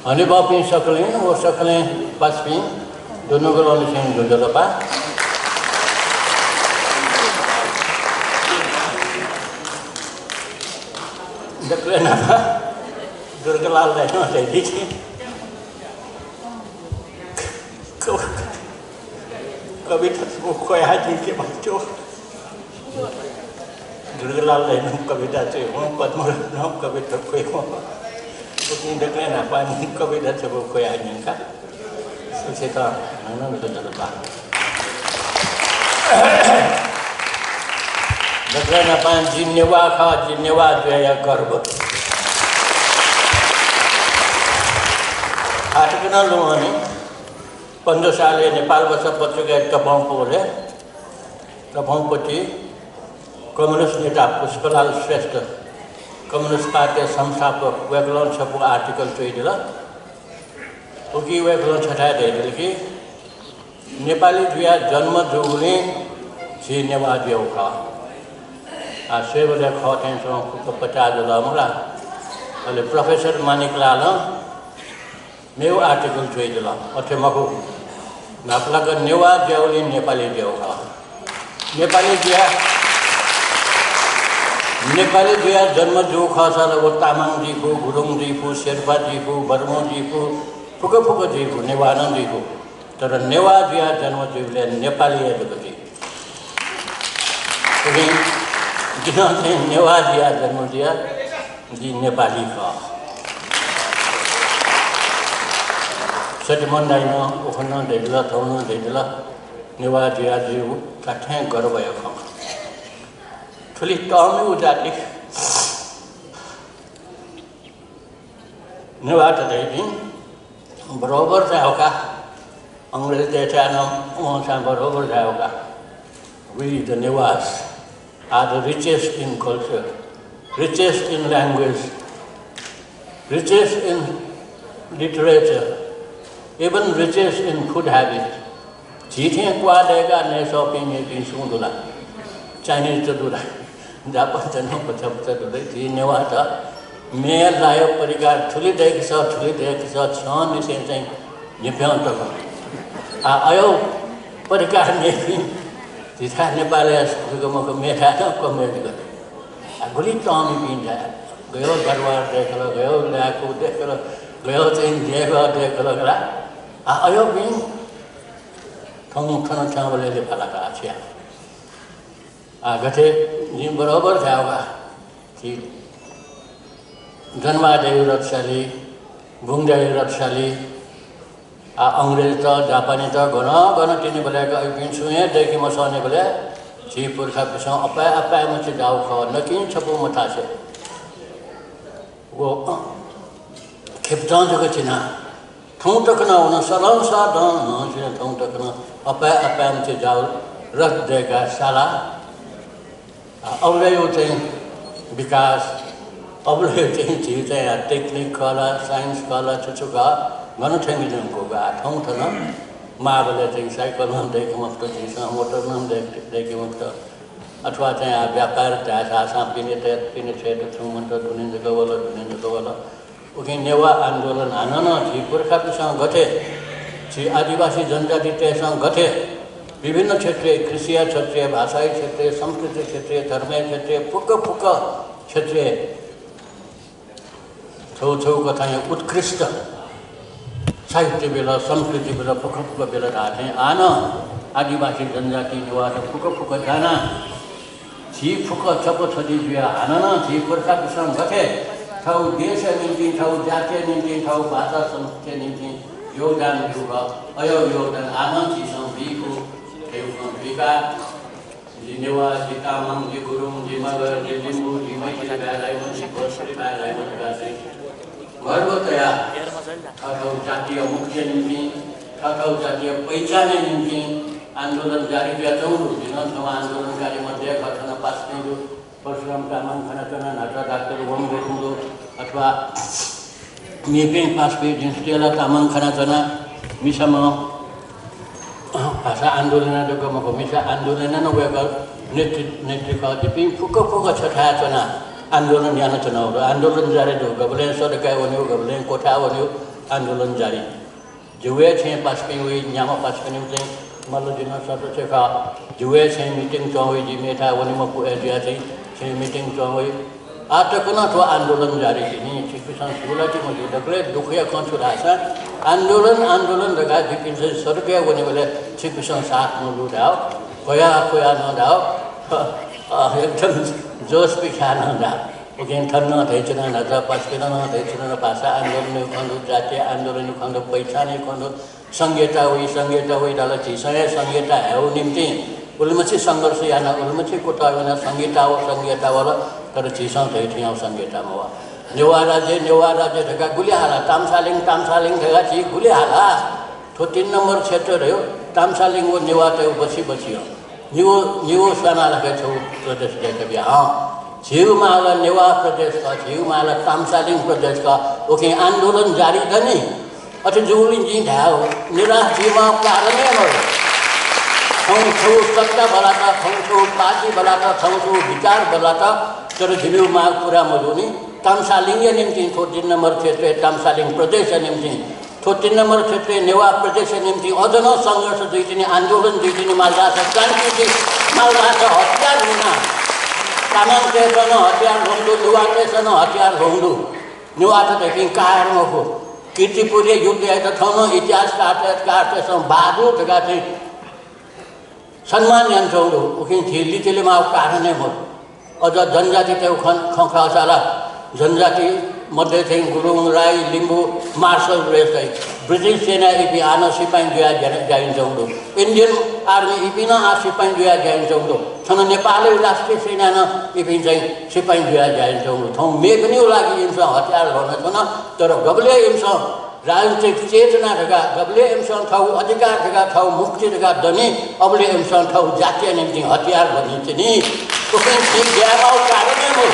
Ani bapin saklen, o saklen paspin, dono golon sen dulu apa? Saklen apa? Durgalal dah, no saya dikit. कविता को कोई हाजी के बच्चों दुर्गलाल लेने कविता से वो पद्मनाभ नाम कविता कोई हो तो इन देखने ना पानी कविता से वो कोई हाजी का सुचेता ना तो चलता देखने ना पानी जिन्नेवा जो है गर्व आज के ना लोगों ने 15 साल नेपाल बसा पत्रिका तपंपति कम्युनिस्ट नेता पुष्पलाल श्रेष्ठ कम्युनिस्ट पार्टी संस्थापक वेगलन छपु आर्टिकल चोइदिला उकी वेगलन छटाए दिले कि नेपाली जुया जन्म जोगुले छि नेवा देउखा आ सेबले खटेन सं को 50 डलर अहिले प्रोफेसर मानिकलाल मेरो आर्टिकल चोइदिला अथे मको नापलाका नेवा देउले नेपाली देउखा नेपाली जुया जन्म जो खसाल वो तामाङ जीको गुरुङ जीको शेर्पा जीको बर्मो जीको फुको जीको नेवाना जीको तर नेवा जुया जन्म जीवले नेपाली हेरेको जी किन चाहिँ नेवा जुया जन्म जुया जी नेपाली ख सटमन दाइन उखन दैला थौन दैला नेवा जुया जीव काठे गर्व भयो ख ठुली टर्मी उजाति नेवा त दैदिन बरोबर जाओका अंग्रेज देशा नाम ओसा बरोबर जाओका we the Newas are the richest in culture, richest in language, richest in literature, even richest in food habits. जीते क्वा देगा ने शॉपिंग में तीन सुंदुला चाइनीज चतुरा जापान चनो पचप चतुरे जी नेवा था मैं लायो परिकार ठुली देख सा छान निसे चाहिँ निप्यान त आयो परिकार ने जिथा नेपाली सुगमको मेठा त कमेन्ट गरे गुली टमी पिन्छ गयो दरबार देखलो गयो ल्याको देखलो गयो चाहिँ देखलो गरा आयो बिन थोंग चावले ले फला का आछिया गथे नि बरोबर जाओगा कि जन्मादेवी रथशाली बुङदेवी रथशाली अंग्रेज त जापानी त गन तिनी बोलेको पिन्सुए देखि म सने बोले जी पुरखा पिसौ अपाय म चाहिँ जाऊ ख नकिन छपु मथा से वो खेप्टां जगह छिना थौ तक न होना सलाम सा दन न थौ तक न अपाय म चाहिँ जाऊ रथ देगा साला अबले यो चाहिँ विकास अबले चाहिँ जी चाहिँ टेक्निक कला साइन्स कला छुछुका गन ठेंगिजनको गा ठौ थन माबले चाहिँ साइकलमा देखि मस्त चाहिँ मोटरमा देखि मस्त अथवा चाहिँ व्यापार आशा पिने छे छु मन्त दुनिन गवल उके नेवा आन्दोलन आनन जी पुरखा पिसँग गथे जी आदिवासी जनजाति त्यससँग गथे विभिन्न क्षेत्रीय कृषि क्षेत्रीय भाषाई क्षेत्रीय संस्कृति क्षेत्रीय धर्मीय क्षेत्रीय फुक क्षेत्रीय छौ कथा उत्कृष्ट साहित्य बेला संस्कृति बेला फुक बेला राथे आन आदिवासी जनजाति निवास फुक जाना जी फुक छप छदी जुया आनन जी पुरखा पिसँग गथे छौ देश निम्ति छौ जातीय निम्ति छौ भाषा संस्कृति निम्ति योगदान दिउगा अयो योगदान आनन्द जी संबिको विका जी नेवा जी तामाङ जी गुरुङ जी मगर जी लिम्बू जी मैथिली भाइलाई पनि भोजपुरी भाइलाई पनि गाँसे गर्वतया ठठौ जातीय मुक्ति निम्ति ठठौ जातीय पहिचान निम्ति आन्दोलन जारी गर्छौँ दिन आन्दोलनकारी मध्ये घटना पास्नेहरू परशुराम तामाङ खनाचना नाटा डाक्टर वङ गोठुङो अथवा मेपिङ पास्पे जिन्स्टेला तामाङ खनाचना मिसामा भाषा आन्दोलन गमको मिसा आन्दोलन नगएको नेतृत्व दिपिङ फुक छठाचना आन्दोलन याना चनाउ आन्दोलन जारी गबले सरकार वन्यो गबले कोठा वन्यो आन्दोलन जारी जुए छे पास कहीं हुई न्यामा पास कहीं हुई मतलब जिना सब से का जुए छे मीटिंग चौ हुई जी मेटा वनी में को एजिया छे मीटिंग चौ हुई आज तक ना तो आंदोलन जारी नहीं चिकित्सा स्कूल की मुझे डकले दुखिया कौन छुड़ा सा आंदोलन लगा लेकिन से सरके वनी वाले चिकित्सा साथ में लुटाओ कोया न दाओ एकदम जोश पिछा न दाओ उगेन थन्ना देचना न जा पास के ना देचना न पासा आंदोलन खंडो जातीय आंदोलन खंडो पैसा नहीं खंडो संगीता हुई डाला चीज़ संगीता है वो निम्ति उल्मची संघर्ष या ना उल्मची कोटा ना संगीता वाला तर चीज़ों थे थी हम संगीता में हुआ नेवा राज्य ढका गुली हाला तामसालिंग ढका ची गुली हाला तो 3 नंबर क्षेत्र रहो तामसालिंग वो नेवा तो बची हो न्यू सना लगे छो प्रदेश देखे भी हाँ जीव माला नेवा प्रदेश का जीव माला तामसालिंग प्रदेश का ओके आंदोलन जारी धनी अति जुलिन जी ढाओ निराश जीवा कारण है वो थों सत्ता बलाता थों पार्टी बलाता थों विचार बलाता तर जिले में पूरा मजूनी तामसालिंग या निम्ति तो 3 नंबर क्षेत्र तामसालिंग प्रदेश निम्ति तो 3 नंबर क्षेत्र नेवा प्रदेश निम्ति अजन संघर्ष दुईटिनी आंदोलन दुईटिनी मालदा क्रांति मालदा हत्यार हुना तामाङ टेसन हतियार होंदु दुआ टेसन हतियार होंदु नेवा तो देखिन कारण हो कीर्तिपुरी युद्ध आए तो इतिहास काटे बहादुर जगह थे सम्मान यांचौंडु उखिन झिल्ली चिले में कारण है मोर अझ जनजाति ते खंखा साला जनजाति मध्य थे गुरुङ राई लिंबू मार्शल रेस ब्रिटिश सेना इपी आना सिपाही जुया जाइन्छौंडु इंडियन आर्मी इपी न आ सिपाही जुया जाइन्छौंडु छन नेपाली राष्ट्रिय सेना न इपी चाहिँ सिपाही जुया जाइन्छौंडु थौ मे पनि लागि इन्स हतियार गर्न छन तर गबले इन्स राजनीतिक चेतना ढका गबले इन्स थौ अधिकार ढका थौ मुक्ति ढका दनी अबले इन्स थौ जातीय निम्ति हतियार भनिन्छ नि कुनै ठीक ज्यामाउ कारण हो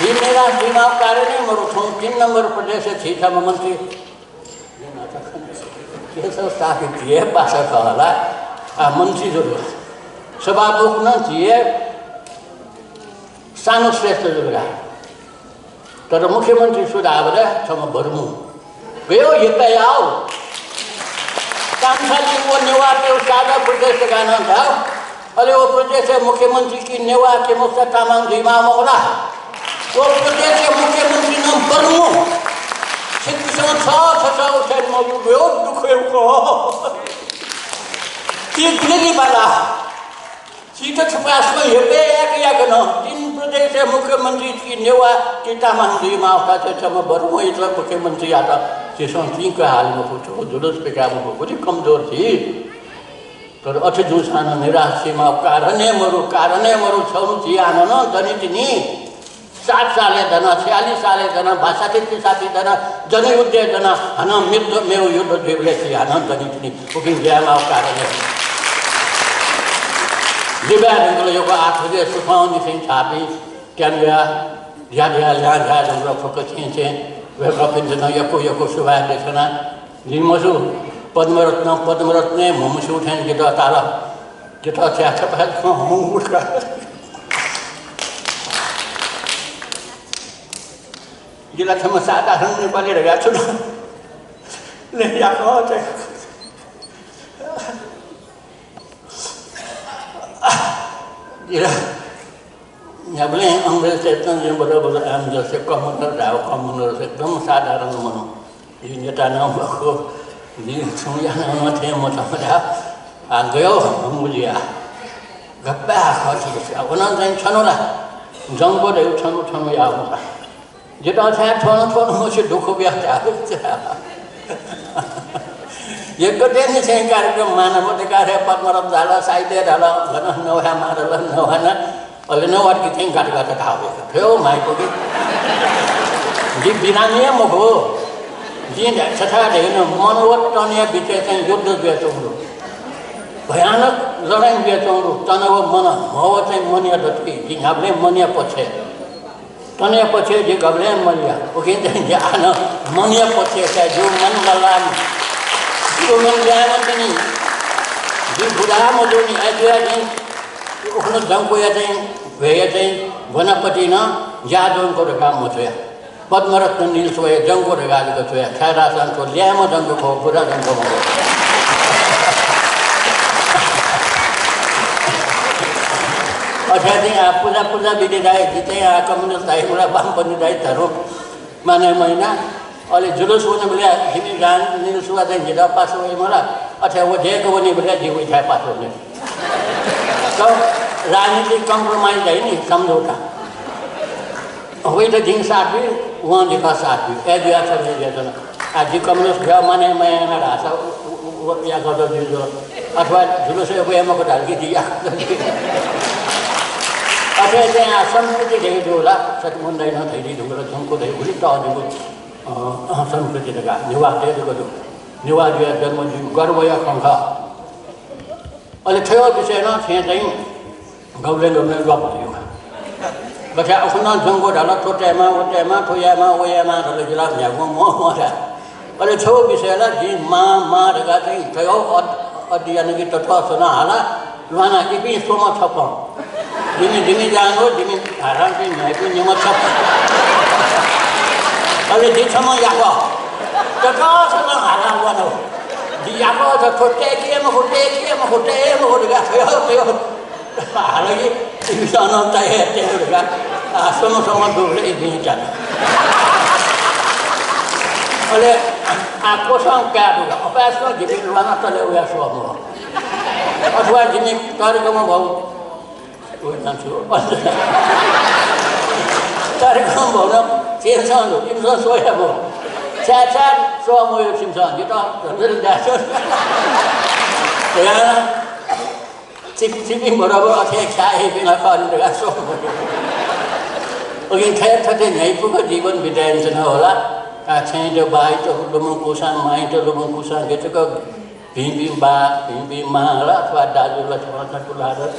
मेरा सीमा कारण है मरो 3 नंबर प्रदेश से छीठा मंत्री ये सब स्थापित किए पासा कहला मंत्री जो सभामुख न थिए सानो श्रेष्ठ जोगा तर मुख्यमंत्री सुधाबले छम भरमु गयो ये आओ कामसाली वो नेवा के सादा प्रदेश का नाम था अरे वो प्रदेश मुख्यमंत्री की नेवा के मुख्य तामाङ धीमा मोला वो प्रदेश के मुख्यमंत्री नाम बर्मो शिक्षण छा मौजूद हो दुखे को तीन वाला सीट छपास में हेबे एक न 3 प्रदेश के मुख्यमंत्री की नेवा की तामाङ धीमा होता थे छम बर्मो इतना मुख्यमंत्री आता जिसों तीन का हाल में पूछो जुलूस पे क्या वो बड़ी कमजोर थी तर अति जुसाना निराश सीमा कारण है मरो छौ थी आनन दनितिनी 60 साले दना 46 साले दना भाषा के साथी दना जनयुद्ध दना हना मित्र मेव युद्ध देवले थी आनंद दनितिनी कुकिंग ज्यामा कारण है जिबा दंगल यो को 8 बजे सुखाउनी सिंह छापी क्यानिया या दंगल फोकस छे वे कपिन न यको सुभा देखना जिमसु पद्मरत्न मुमसु उठेन गिटा तारा गिटा छाछ भाग हम उठका जिला थम साधारण नेपाली रहेगा छु ले या को जिला यहाँ बोले अंग्रेज से इतना जो बड़ा हम जैसे कमनर से एकदम साधारण मनो ये नेता नाम को जी सुनिया नाम थे मोटा गयो हम बुझिया गप्पा खर्च से उना चाहिँ छनोला जंगो दे छनो या होगा जेटा छा थोनो मुझे दुख भी आता ये कटे नि चाहिँ कार्यक्रम मानव अधिकार है पद्मरत्न झाला साहित्य झाला घन नवा मारल नवाना अले नवार की थिंग गाट खावे थियो माइको की जी बिरामी मगो जी छठा देन मनोवत तनिया बिचे चाहिँ युद्ध बेचौरो भयानक लडाई बेचौरो तनव मन मव चाहिँ मनिया दत्ती जी हामीले मनिया पछि तनिया पछि जे गबले मनिया ओके चाहिँ आन मनिया पछि चाहिँ जो मन गलाम जो मन ल्याम पनि जी बुढा मजोनी आइदिया चाहिँ उखन जंको या चाहिँ भए चाहिँ वनपति न जादोन को काम मथया पद्मरत्न नीलसोय जङ्गो रेगालेको छु छारासानको ल्यामो जङ्गोको पुरा जङ्गो भयो अझै पूजा विधि दाइ चाहिँ कम्युनिस्ट दाइ एउटा वामपन्थी दाइहरू माने महिना अहिले जुलुस हुने बेला तिमी जान नीलसुवा चाहिँ झिटा पास भयो मलाई अथवा वो ढेको पनि बेला जीव इच्छा पास हुने तो राजनीतिक कम्प्रोमाइज है नि सम्झौता वही तो जिन साथ भी वहाँ दिखा साथ भी ए दिया था नहीं दिया था आज जी कम्युनिस्ट क्या माने मैं ना रासा वो या कर दो जो अथवा जुलूस है वो एमओ को डाल के दिया अथवा ऐसे संस्कृति देखे जो ला सतमुंडा इन्हों थैली दूँगा तुमको दे उसी तो आदमी को संस्कृति लगा निवास दे दो तो निवास जो जन्म जीव गर्व या कंखा और ठेवा विषय ना थे नहीं गौले गौले लॉक नहीं हुआ बच्चा अपना जंगो डाला तो टेमा वो यामा डाले जिला में वो मोह रहा और ठेवा विषय ना जी माँ लगा थे ठेवा और दिया नहीं तो थोड़ा सुना हाला लुहाना की भी सोमा छप्पा जिमी जानो जिमी आराम से नहीं भी निमक छप्पा और जी समय याको तो थोड़ा सुना हाला हुआ ना di apa ada hotel dia mau dekat saya lagi di sana saya dekat sama-sama dulu ini jadi oleh aku sangka juga apa sih jadi luar atau luar semua atau jadi tarik kamu bau nanti tarik kamu bau nak siapa tu imsan soya bau Cacat semua yang simpan kita rendah ya sini berapa orang cai bila kau rendah semua oke saya tadi naik pun kejiban bidang jenuh lah cai tu baik tu lumung kusang main tu lumung kusang gitu ke bim malah pada juga cuma satu lara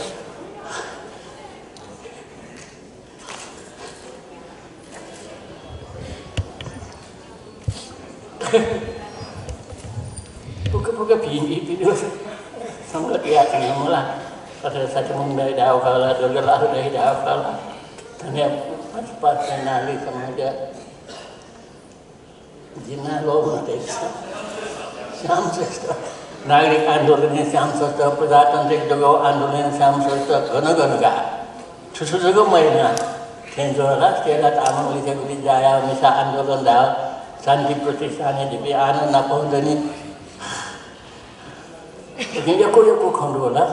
Bukan bini itu sama dia kan malah pada saat mengundai dah kalah dolar dari dah kalah dan ya pas nali sama dia jina loh nanti Syam Sastra nali andolnya Syam Sastra प्रजातांत्रिक जगह आंदोलन Syam Sastra गण susu juga mainnya senjata setelah tamu lihat di jaya misal आंदोलन dah शांति प्रतिष्ठान है आनंद नापौंदनी लेकिन ये को खंडोला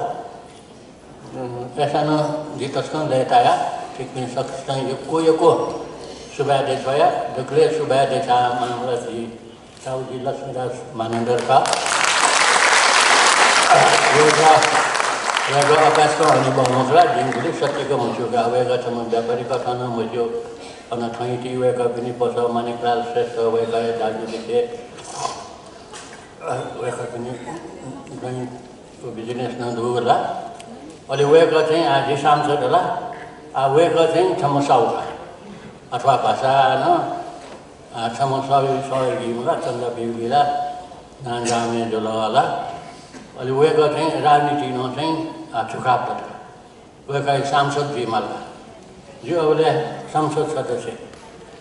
ऐसा न जितस्कन लेता है ठीक में सकता है ये को सुबह देखा दुखले सुबह देखा मामला जी साउदी लक्ष्मीदास मानंदर का योगा अभ्यास का अनुभव होगा जिनके सत्य का मुझे वेगा व्यापारी का खाना मुझे अन ठाइटी वेगा पनि पछ मानिकलाल श्रेष्ठ वेगा दाजुले वेगा पनि कहीं बिजनेस न दुगला अहिले वेगा चाहिँ आज सांसद होला वेगा चाहिँ छमसाउका अथवा भाषा न छमसाउ सहयोगीमा चन्द्र बिउला नान्जामे जोला अहिले वेगा चाहिँ राजनीतिमा चाहिँ चुकाप वेगा सांसद बिमला जो अबले संसद सदस्य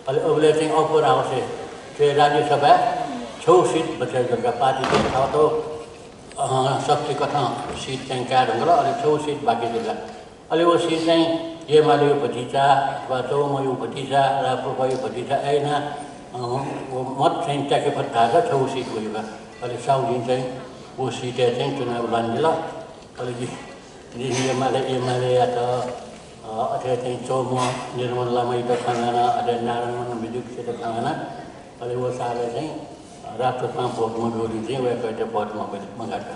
अहिले अबले चाहिँ अपोर आउँछ त्यो राज्यसभा 6 सीट बचेका पार्टी था तो शक्ति कथा सीट चाहिँ क्या ढङ्गला अहिले 6 सीट बाँकी जिल्ला अहिले वो सीट चाहिँ एमाले भतिजा अथवा चौमयो भतिजा राप्रपायो भतिजा ऐना वो मत चाहिँ ट्याके फट्टा 6 सीट गयो अहिले साउदिन चाहिँ वो सीट चाहिँ चुनाव लान्दिला अहिले एमाले या त अथवा चाहिँ चौम निर्मल लामै त खाना अथवा नारायण विद्युत खाना अहिले वो साले चाहिँ राष्ट्रमा भोटमा गरी चाहिँ वेकैटे पदमा मगाका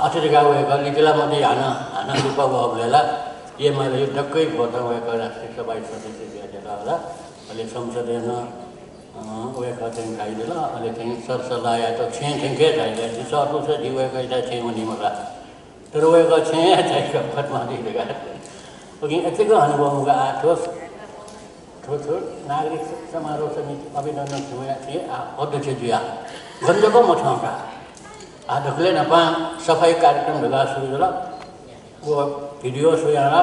अतिरिका वेका लिगला मध्ये हाना रूप भएला एमाले डक्कै भोट वेका राष्ट्रिय सभा सदस्य दिएला होला अहिले संसदीय वेका चाहिँ खाइदिला अहिले चाहिँ सरसल्लाह या त छेके खाइदिए सर्नु छ दिवेका चाहिँ मनिमला तर वेका चाहिँ फटमा दिएका ओके यतिको अनुभवमा आएको थोर नागरिक समारोह समिति अभिनन्दन थिए अध्यक्ष जी गंजको मठाका ढकले नपा सफाई कार्यक्रम ढगा सुरु होला वो भिडियो सुयाला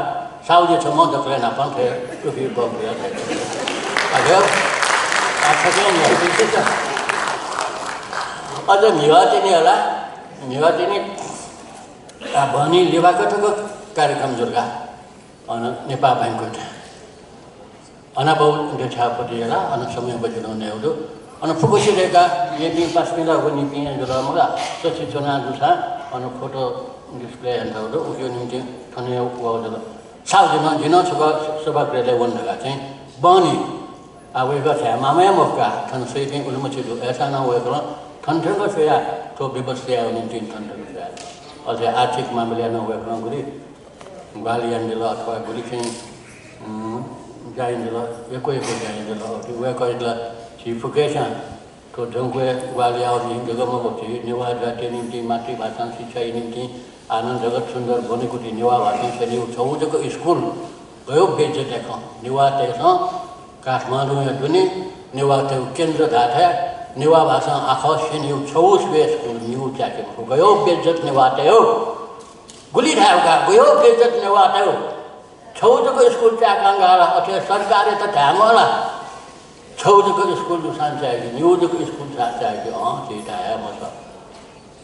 साउदी छम ढकले नपा थे टुफी बम दिया 사정이 있었죠. 어제 미화진이라 미화진이 버니 리바커트가 कार्यक्रम जुर्गा अन नेपाल बैंकको अनाबौ देखा पटिएला अन समय बजिने हुदो अन फुकुसिरेका यदि पास्मिला पनि पिए जुरा मला सछि चना जुसा अन फोटो डिस्प्ले अन्त हुदो उयो निम्ति थने उवाजला साउदिन जिन छगा सभा ग्रेले वनगा चाहिँ बनी आवेगा छ मामे मक्का थन सैदिन उलमचिदु ऐसा न होएला थनथको छया तो व्यवस्था निम्ति थनथको छया अझै आर्थिक मामला न होएला गुरी Baliandela atau gulikin jaindela, ekoi jaindela, ekoi la cifukesan, to jangkue baliau ni juga mengikuti nyawa jati ni mati bahasa sisai ni, anand jagat sundar boni kuti nyawa bahasa seni ucawu juga school, bayuk beje teko, nyawa teko, Kathmandu yang duni, nyawa teko kendra data, nyawa bahasa akhos seni ucawu sebagai school nyawa jakim, bayuk beje nyawa teko. गुली ठाउँका गयो बेइज्जत नेवाट हो छौजको school ट्याकाङ्गाला अथवा सरकारले त ध्यान होला छौजको स्कुल दुसान चाहियो न्युजको स्कुल चाहियो त्यही आयो म छ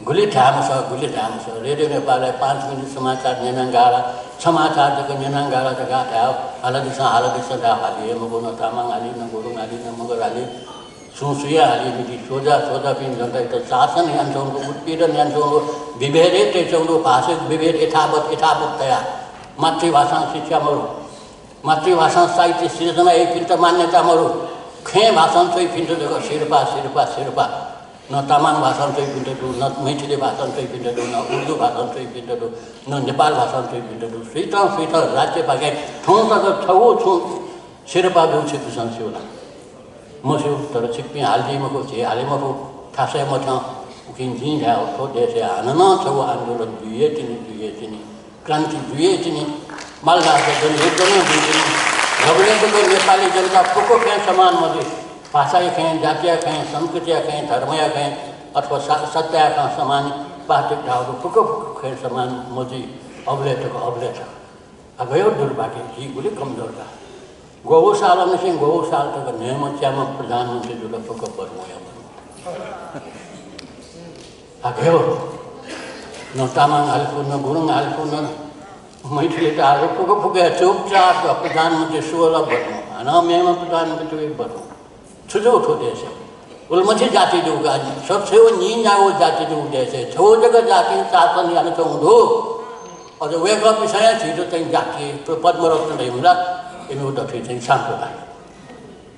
गुली ठाम छ रेडियो नेपाललाई 5 मिनट समाचार नेनाङ्गाला समाचार जको नेनाङ्गाला जगा थायो हालदिसा दा हालिए मगो न तामाङ हाली न गुरुङ हाली न मगर हाली सुसुया हाली मिति सोजा पिन जनता त शासन यान्छौँको उत्पीडन यान्छौँको विभेदे तेचौँको भाषिक विभेद यथावतया मातृभाषा शिक्षामहरू मातृभाषा साहित्य सृजना एक पिन्ट मान्यतामहरू खे भाषा चाहिँ पिन्ट जग्गा शेर्पा न तामाङ भाषा चाहिँ पिन्ट दु न मैथिली भाषा चाहिँ पिन्ट दु न उर्दू भाषा चाहिँ पिन्ट दु न नेपाल भाषा चाहिँ पिन्ट दु स्वीट राज्य भागे ठाउँ तक छु शेर्पा दु छिटु संस्योला मसु तर छिप्पी हाल्दिमको छे हालेमको थासै म छ उकिन जिन जाओ तो देशे आनन छ आन्दोलन दुए तिनी क्रान्ति दुए तिनी मालदा जन एकदम दुए घबरेको नेपाली जनता पोको के समान मजे भाषा के जातीय के संस्कृति के धर्म के अथवा सत्य का समान पार्टिक ठाउँ पोको के समान मजे अवलेट अगयो दुर्भाग्य जी गुली कमजोर का गौशाला में से गौशाला तक नियम च्यामा प्रधानमंत्री जुड़ा पोको पर मोया आगयो न तामाङ हालको न गुरुङ हालको न मैथिली त हाल पोको चुपचाप प्रधानमंत्री 16 बनो न मेमा प्रधानमंत्री बनो छुजो उठो देश उलमची जाति जो गाजी सबसे वो नींद जाओ जाति जो देश छो जगह जाति शासन यानी तो उधो और वे का विषय चीज तो जाति पद्मरत्न नहीं मिला इन्हें उधर फिर से सांप्रदाय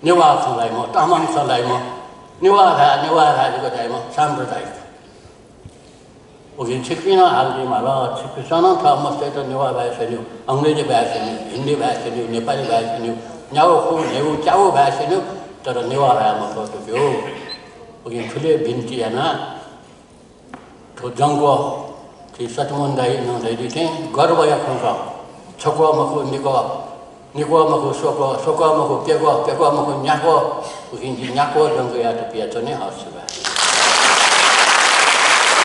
निवाह सलाई मो तामाङ सलाई मो निवाह जो जाए मो सांप्रदायिक उगिन छिप्पिन हाल्दी माला छिप्पिसन था मस्ते तो निवाह भाई सेन्यू अंग्रेजी भाई सेन्यू हिंदी भाई सेन्यू नेपाली भाई सेन्यू न्याउ खु नेउ चाउ भाई सेन्यू तर निवाह भाई म तो त्यो उगिन ठुले बिन्ती हैन तो जंगो कि सतमुंदाई न दैदी थे गर्व या खंसा छको मको निको मको सोको मको पेगो मको न्याको उगिन न्याको जंगो या त पिया चने हस्बा